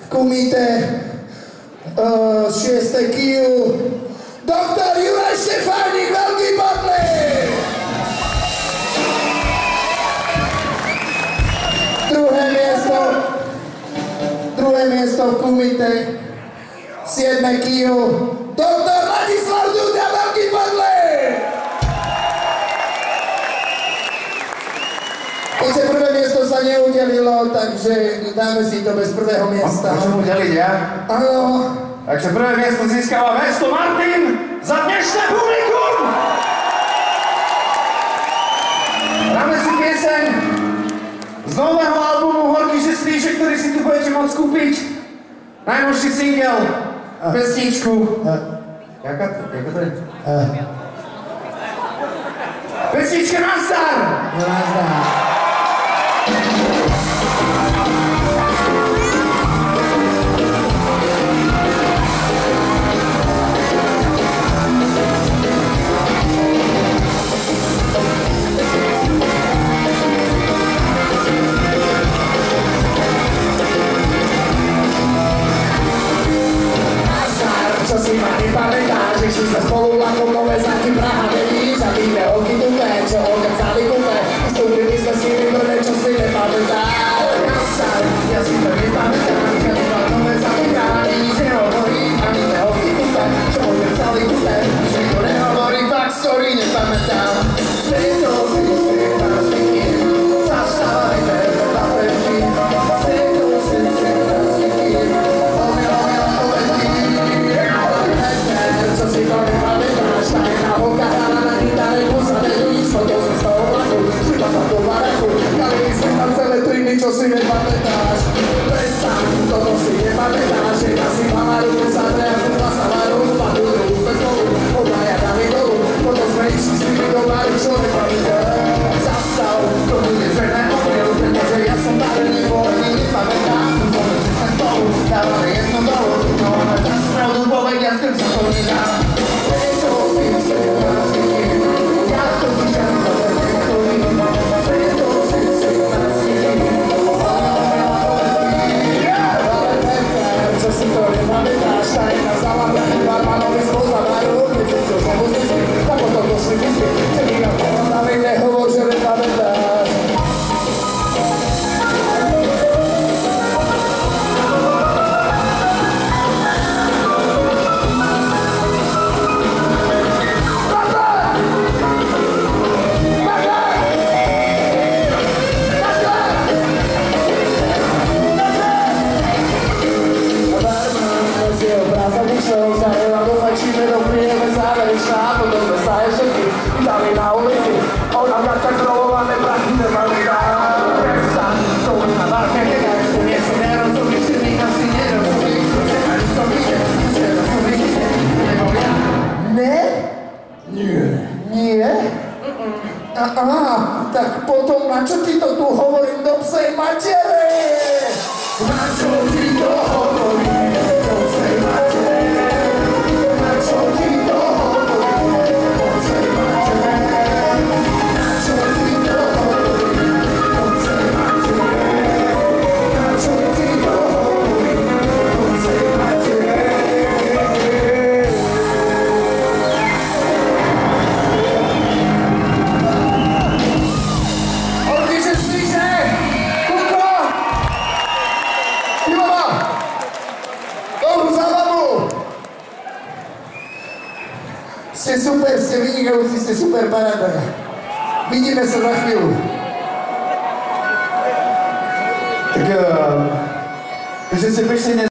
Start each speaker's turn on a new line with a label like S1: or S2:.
S1: kumite 6. KIU doktor Juraj Štefánik, veľký potlesk! Druhé miesto v kumite 7. KIU doktor Ladislav Duda, veľký potlesk! Keďže prvé miesto sa neudelilo, takže dáme si to bez prvého miesta.
S2: Môžem udeliť ja?
S1: Áno.
S2: Takže prvé miesto získava mesto Martin za dnešné publikum! Dáme si pieseň z nového albumu Horký žestlíček, ktorý si tu budete môcť kúpiť. Najnovší single, pesničku. Jaká to je? Pesnička Nazdar!
S1: Nazdar. Čo si ma nepamätáš, že sme spolu ako povezanky Praha nevíš a tým oky tupé, čo okrcali kupé vstúpili sme si vybrne, čo si nepamätáš. Ja si to nepamätám, že iba povezanky Praha nevíš, nehovorím ani tým oky tupé, čo okrcali kupé že to nehovorím, fakt sorry, nepamätám. Stretol si nás nikým, zastávali tebe na pevky. Stretol si nás nikým, čo si to nepamätáš, tá jedna holka hrála na gitare, posadé ľudí, schodil som z toho vlaku, šiba sa do baraku, dali sme tam celé triny, čo si nepamätáš. Prestaň, toto si nepamätáš, že ja si mala ruku zadre a zúba sa varu, padú druhú bez dolu, obaja dali dolu, potom sme išli s nimi do baru, čo nepamätáš. Zastav, to bude zrejme omyl, pretože ja som tady nebol, ani nepamätám, poviem, že sme spolu, dávali jedno dolu, no ale za pravdu povedia, s tým sa to nedá. Stretol si nás nikým, ja to vyžam, to nechodím, stretol si nás nikým, ale pekné, čo si to nepamätáš, tá jedna záľada, barmanovi spoza baru, nezistil som uznici, a potom došli vizby, že mi na pohodami nehovor, že nepamätáš. Aha, tak potom na čo ti to tu hovorím do psej matere? Na čo ti to hovorím do psej matere? Na čo ti to hovorím do psej matere? Na čo ti to hovorím do psej matere? Na čo ti to hovorím do psej matere? Ste super, ste vynikajúci, ste super paráda. Vidíme sa za chvíľu.
S2: Tak, že ste prišli